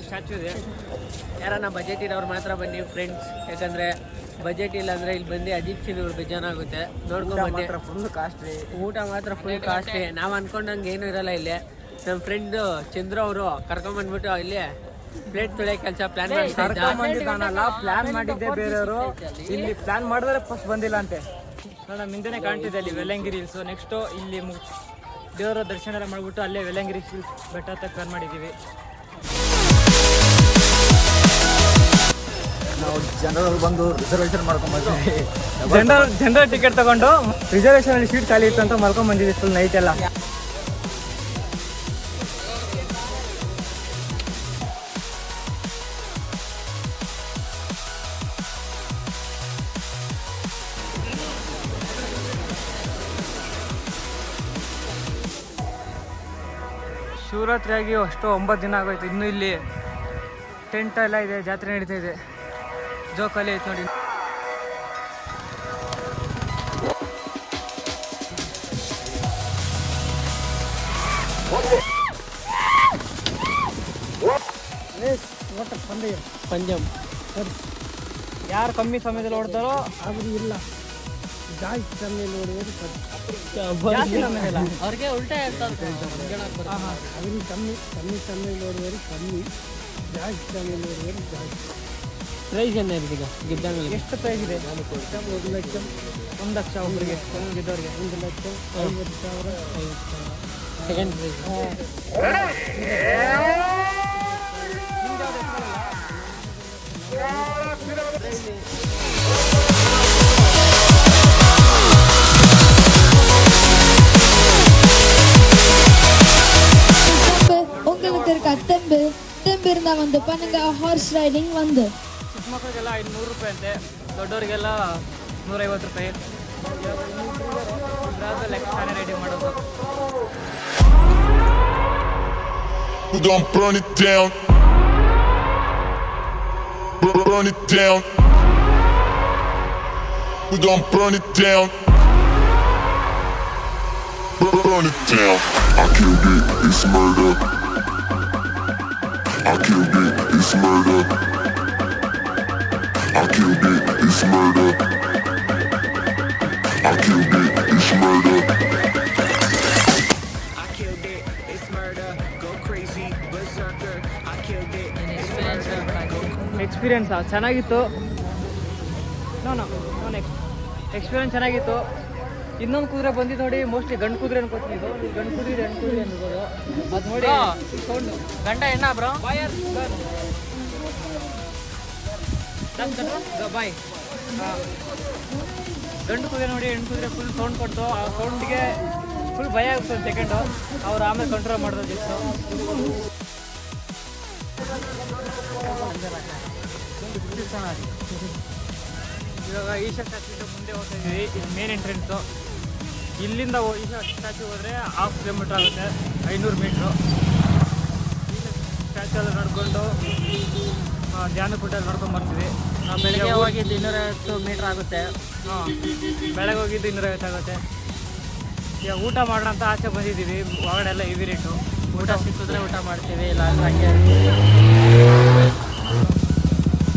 Statue ಇದೆ. ಯಾರನ್ನ budget ಇರೋರು ಮಾತ್ರ ಬನ್ನಿ ಫ್ರೆಂಡ್ಸ್, ಯಾಕಂದರೆ ಬಜೆಟ್ ಇಲ್ಲ ಅಂದರೆ ಇಲ್ಲಿ ಬಂದು ಅಜಿತ್ ಸಿಂಗ್ ಇವ್ರು ಬೇಜಾನಾಗುತ್ತೆ. ನೋಡ್ಕೊಂಡು ಬನ್ನಿ. ಫುಲ್ ಕಾಸ್ಟ್ಲಿ, ಊಟ ಮಾತ್ರ ಫುಲ್ ಕಾಸ್ಟ್ಲಿ. ನಾವು ಅನ್ಕೊಂಡಂಗೆ ಏನೂ ಇರಲ್ಲ ಇಲ್ಲಿ. ನಮ್ಮ ಫ್ರೆಂಡ್ ಚಂದ್ರ ಅವರು ಕರ್ಕೊಂಬಂದ್ಬಿಟ್ಟು ಇಲ್ಲಿ ಪ್ಲೇಟ್ ತೊಳೆ ಕೆಲಸ ಪ್ಲಾನ್ ಮಾಡಿದ್ದಾನಲ್ಲ. ಪ್ಲಾನ್ ಮಾಡಿದ್ದೆ ಬೇರೆಯವರು, ಇಲ್ಲಿ ಪ್ಲಾನ್ ಮಾಡಿದ್ರೆ ಫಸ್ಟ್ ಬಂದಿಲ್ಲ ಅಂತೆ. ನೋಡ ಹಿಂದೆನೇ ಕಾಣ್ತಿದೆ ಅಲ್ಲಿ ವೆಲ್ಲಂಗಿರಿ ಹಿಲ್ಸ್. ನೆಕ್ಸ್ಟು ಇಲ್ಲಿ ದೇವರ ದರ್ಶನ ಎಲ್ಲ ಮಾಡಿಬಿಟ್ಟು ಅಲ್ಲೇ ವೆಲ್ಲಂಗಿರಿ ಹಿಲ್ಸ್ ಬೆಟ್ಟ ಹತ್ತ ಪ್ಲಾನ್ ಮಾಡಿದ್ದೀವಿ. ನಾವು ಜನರಲ್ ಬಂದು ರಿಸರ್ವೇಷನ್ ಮಾಡ್ಕೊಂಡ್ಬಂದ್ವಿ. ಜನರಲ್ ಟಿಕೆಟ್ ತಗೊಂಡು ರಿಸರ್ವೇಷನ್ ಅಲ್ಲಿ ಸೀಟ್ ಖಾಲಿ ಇತ್ತು ಅಂತ ಮಾಡ್ಕೊಂಡ್ ಬಂದಿದ್ವಿ ಫುಲ್ ನೈಟ್ ಎಲ್ಲ. ಶಿವರಾತ್ರಿ ಆಗಿ ಅಷ್ಟು 9 ದಿನ ಆಗೋಯ್ತು. ಇನ್ನೂ ಇಲ್ಲಿ ಟೆಂಟ್ ಎಲ್ಲ ಇದೆ, ಜಾತ್ರೆ ನಡೀತಾ ಇದೆ. ಜೋಕಾಲಿ ಐತೆ ನೋಡಿ. ಪಂಜಮ್ ಯಾರು ಕಮ್ಮಿ ಸಮಯದಲ್ಲಿ ಓಡ್ತಾರೋ ಆದ್ರೂ ಇಲ್ಲ, ಜಾಸ್ತಿ ಸಮಯದಲ್ಲಿ ಓಡಿದ್ರೆ ಅವ್ರಿಗೆ ಉಲ್ಟಾ ಹೇಳ್ತಾರೆ. ಅದನ್ನು ಕಮ್ಮಿ ಸಮಯದಲ್ಲಿ ಓಡಿದ್ರೆ ಕಮ್ಮಿ, ಜಾಸ್ತಿ ಸಮಯದಲ್ಲಿ ಓಡಿದ್ರೆ ಜಾಸ್ತಿ. ಪ್ರೈಸ್ ಏನೇ ಇದೆ ಈಗ ಗೆದ್ದಂಗೆ? ಎಷ್ಟು ಪ್ರೈಸ್ ಇದೆ? 1 ಲಕ್ಷ. 1 ಲಕ್ಷ ಒಬ್ಬರಿಗೆ ಗೆದ್ದವ್ರಿಗೆ. 1,50,000 ಸೆಕೆಂಡ್ ಪ್ರೈಸ್. உங்களுக்கு இருக்க தெம்பிருந்தா வந்து பண்ணுங்க. ಹಾರ್ಸ್ ರೈಡಿಂಗ್ ಒಂದು ಚಿಕ್ಕಮಕ್ಕಳಿಗೆಲ್ಲ 500 ರೂಪಾಯಿ ಅಂತೆ, ದೊಡ್ಡವರಿಗೆಲ್ಲ 150 ರೂಪಾಯಿ. ಲೆಕ್ಕ ರೈಡಿಂಗ್ ಮಾಡೋದು. We're gonna burn it down. Burn it down. We're gonna burn it down. Burn it down. I killed it, it's murder. I killed it, it's murder. I killed it, it's murder. I killed it, it's murder. I killed it, it's murder. Go crazy, berserker. I killed it, it's murder. Experience ಚೆನ್ನಾಗಿತ್ತು. Experience ಚೆನ್ನಾಗಿತ್ತು. ಇನ್ನೊಂದು ಕುದುರೆ ಬಂದಿದ್ದು ನೋಡಿ, mostly ಗಂಡು ಕುದುರೆ ಅನ್ಕೋತೀನಿ. ಇದು ಗಂಡು ಕುದುರೆ ಅನ್ಬೋದು. ಅದು ನೋಡಿ ಸೌಂಡು ಗಂಡ ಎಣ್ಣ ಬ್ರೋ. ಬಾಯ್ ಗಂಡು ಕುದುರೆ ನೋಡಿ, ಹೆಣ್ಣು ಕುದುರೆ ಫುಲ್ ಸೌಂಡ್ ಕೊಡ್ತು. ಆ ಸೌಂಡ್ಗೆ ಫುಲ್ ಭಯ ಆಗ್ತದೆ ಸೆಕೆಂಡು. ಅವ್ರು ಆಮೇಲೆ ಕಂಟ್ರೋಲ್ ಮಾಡೋದಿತ್ತು. ಇವಾಗ ಈಶಾ ಸ್ಟ್ಯಾಚ್ಯೂ ಮುಂದೆ ಹೋಗ್ತಾ ಇದ್ದೀವಿ. ಇದು ಮೇನ್ ಎಂಟ್ರೆನ್ಸು. ಇಲ್ಲಿಂದ ಈಶಾ ಸ್ಟ್ಯಾಚ್ಯೂ ಹೋದರೆ 1/2 ಕಿಲೋಮೀಟ್ರ್ ಆಗುತ್ತೆ, 500 ಮೀಟ್ರು. ಸ್ಟ್ಯಾಚ್ಯೂ ಎಲ್ಲ ನಡ್ಕೊಂಡು ಧ್ಯಾನಕೂಟಲ್ಲಿ ನಡ್ಕೊಂಡು ಬರ್ತೀವಿ. ನಾವು ಬೆಳಗ್ಗೆ ಹೋಗಿದ್ದು 250 ಮೀಟ್ರ್ ಆಗುತ್ತೆ. ಬೆಳಗ್ಗೆ ಹೋಗಿದ್ದು 250 ಆಗುತ್ತೆ. ಈಗ ಊಟ ಮಾಡೋಣ ಅಂತ ಆಚೆ ಬಂದಿದ್ದೀವಿ. ಹೊರಗಡೆ ಎಲ್ಲ ಹೆವಿ ರೇಟು. ಊಟ ಸಿಕ್ಕಿದ್ರೆ ಊಟ ಮಾಡ್ತೀವಿ, ಇಲ್ಲ ಅಂದ್ರೆ ಹಂಗೆ.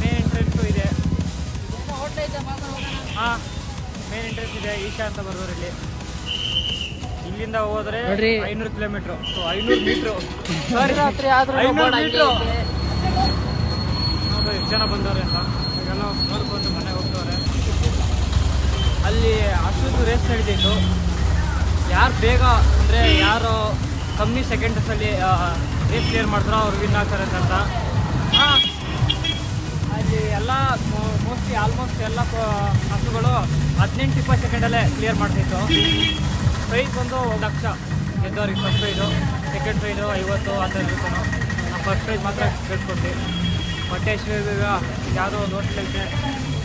ಮೇನ್ ಎಂಟ್ರೆನ್ಸು ಇದೆ. ಹಾಂ, ಮೇನ್ ಎಂಟ್ರೆನ್ಸ್ ಇದೆ. ಈಶಾ ಅಂತ ಬರ್ಬೋದು ಇಲ್ಲಿ. ಇಲ್ಲಿಂದ ಹೋದ್ರೆ 500 ಕಿಲೋಮೀಟ್ರು. 500 ಮೀಟ್ರು. ರಾತ್ರಿ ಆದ್ರೂ 500 ಮೀಟ್ರು. ಎಷ್ಟು ಜನ ಬಂದವ್ರೆ ಅಂತ ಈಗೆಲ್ಲ ನೋಡ್ಕೊಂಡು ಮನೆಗೆ ಹೋಗ್ತವ್ರೆ. ಅಲ್ಲಿ ಅಷ್ಟೊಂದು ರೇಸ್ ನಡೀತಿತ್ತು. ಯಾರು ಬೇಗ ಅಂದರೆ ಯಾರು ಕಮ್ಮಿ ಸೆಕೆಂಡ್ಸಲ್ಲಿ ರೇಸ್ ಕ್ಲಿಯರ್ ಮಾಡಿದ್ರೋ ಅವ್ರು ವಿನ್ ಆಗ್ತಾರೆ ಅಂತ. ಅಲ್ಲಿ ಎಲ್ಲ ಮೋಸ್ಟ್ಲಿ ಆಲ್ಮೋಸ್ಟ್ ಎಲ್ಲ ಹಸುಗಳು 18-20 ಸೆಕೆಂಡಲ್ಲೇ ಕ್ಲಿಯರ್ ಮಾಡ್ತಿತ್ತು. ಪ್ರೈಸ್ ಬಂದು 1 ಲಕ್ಷ ಗೆದ್ದವ್ರಿಗೆ. ಫಸ್ಟ್ ಪ್ರೈಸು, ಸೆಕೆಂಡ್ ಪ್ರೈಸು 50 ಆ ಥರ ಇರುತ್ತೆ. ನಾವು ಫಸ್ಟ್ ಪ್ರೈಸ್ ಮಾತ್ರ ಗೆದ್ಕೊಡ್ತೀವಿ. ಹೊಟ್ಟೆ ಈಗ ಯಾವುದೋ ಒಂದು ಹೋಟ್ಲ್ ಐತೆ,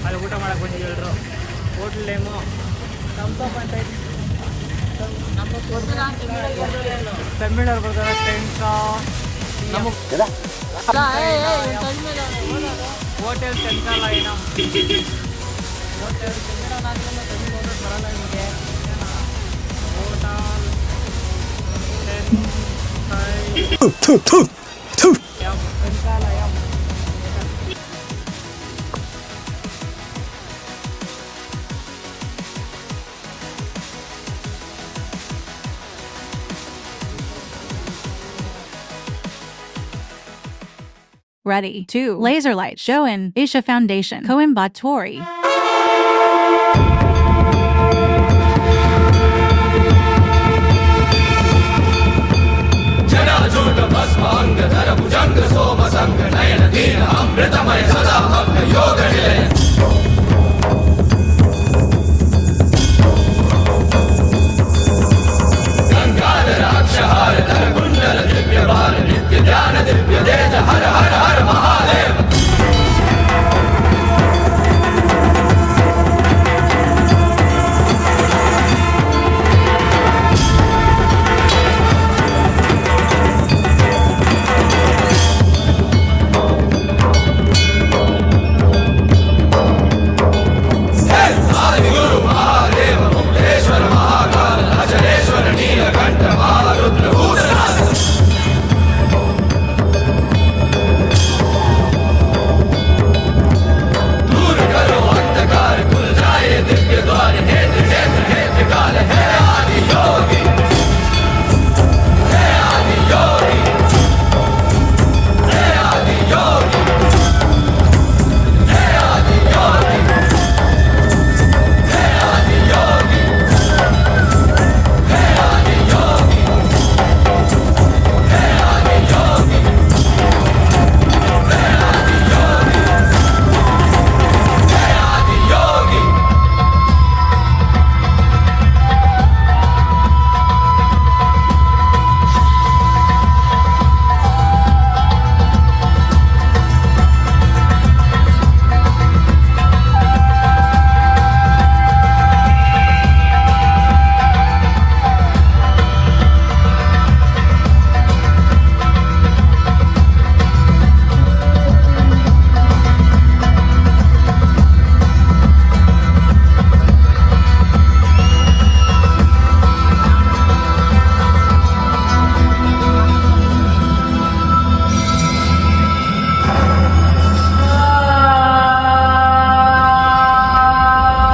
ಅಲ್ಲಿ ಊಟ ಮಾಡೋಕ್ಕೆ ಬಂದಿದ್ದು ಎಲ್ಲರೂ. ಹೋಟ್ಲ್ ನೇಮು ತಮಿಳವ್ರು ಬರ್ತಾರೆ. ಟೆಂಟ ಹೋಟೆಲ್ ಚೆಂಚಲ ಏನೋ ಹೋಟೆಲ್ ಚೆಂಚಲ ಬರಲ್ಲ ನಿಮಗೆ. ಹೋಟೆಲ್ ಚೆಂಚಾಲಯ Ready. 2. Laserlight. Shoin Isha Foundation. Coimbatore.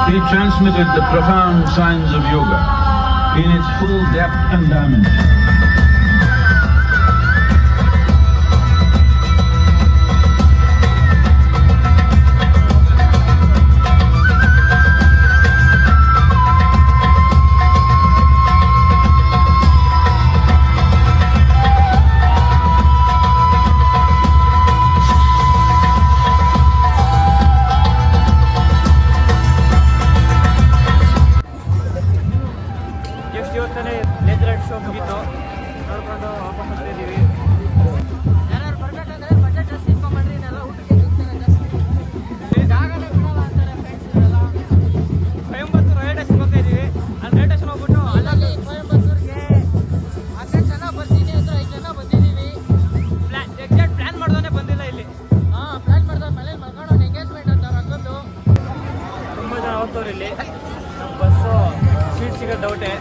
He transmitted the profound science of yoga in its full depth and dimension. ಇವತ್ತನೇ ನೇಚರ್ ಶೋ ಮುಗೀತು ನೋಡ್ಕೊಂಡು ವಾಪಸ್ ಹೋಗ್ತಾ ಇದ್ದೀವಿ. ಯಾರು ಬರ್ಬೇಕಂದ್ರೆ ಬಜೆಟ್ ಡ್ರೆಸ್ ಇಟ್ಕೊಂಡ್ಬಂದ್ರಿ ಇದೆಲ್ಲ ಊಟಕ್ಕೆ ಸಿಗ್ತಾರೆ ಜಾಸ್ತಿ ಜಾಗನೇ ಬಿಡಲ್ಲ ಅಂತಾರೆ ಫ್ರೆಂಡ್ಸ್ ಇದೆಲ್ಲ. ಕೊಯಂಬತ್ತೂರು ರೈಲ್ವೆ ಸ್ಟೇಷನ್ ಹೋಗ್ತಾ ಇದ್ದೀವಿ. ಅಲ್ಲಿ ರೈಲ್ವೆ ಸ್ಟೇಷನ್ ಹೋಗ್ಬಿಟ್ಟು ಅಲ್ಲಲ್ಲಿ ಕೊಯಂಬತ್ತೂರಿಗೆ 10 ಜನ ಬರ್ತೀನಿ ಅಂದ್ರೆ 5 ಜನ ಬಂದಿದ್ದೀವಿ. ಎಕ್ಸಾಕ್ಟ್ ಪ್ಲಾನ್ ಮಾಡ್ದೇ ಬಂದಿಲ್ಲ ಇಲ್ಲಿ. ಪ್ಲಾನ್ ಮಾಡ್ದೆ ಮನೇಲಿ ಮಲ್ಕೊಂಡು ಒಂದು ಎಂಗೇಜ್ಮೆಂಟ್ ಅಂತ ಹಾಕೊಂಡು ತುಂಬ ಜನ ಹೋಗ್ತವ್ರು ಇಲ್ಲಿ. ನಮ್ಮ ಬಸ್ಸು ಸೀಟ್ ಸಿಗೋದು ಡೌಟೆ.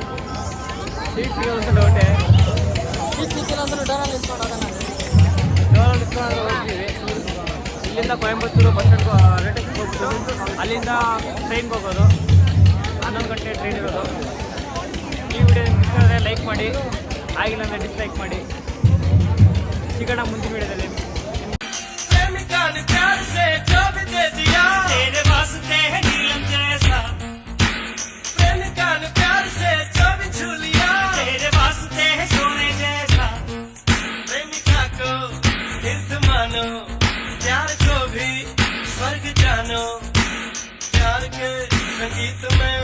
ಸೀಟ್ ಸಿಗೋದು ಡೌಟೆ. ಸೀಟ್ ಸಿಕ್ಕಿಲ್ಲ ಅಂದ್ರೆ ಡೋರಲ್ಲಿ ನಿಂತ್ಕೊಂಡು ಹೋಗ್ತೀವಿ. ಇಲ್ಲಿಂದ ಕೊಯಂಬತ್ತೂರು ಬಸ್ ಸ್ಟ್ಯಾಂಡ್ ರೈಲ್ವೆ ಸ್ಟೇಷನ್ಗೆ ಹೋಗ್ಬಿಟ್ಟು ಅಲ್ಲಿಂದ ಟ್ರೈನ್ಗೆ ಹೋಗೋದು. 11 ಗಂಟೆ ಟ್ರೈನ್ ಇರೋದು. ಈ ವಿಡಿಯೋ ಇಷ್ಟ ಆದರೆ ಲೈಕ್ ಮಾಡಿ, ಆಗಿಲ್ಲ ಅಂದರೆ ಡಿಸ್ಲೈಕ್ ಮಾಡಿ. ಸಿಗೋಣ ಮುಂದಿನ ವಿಡಿಯೋದಲ್ಲಿ. प्यार को भी स्वर्ग जानो, प्यार के संगीत में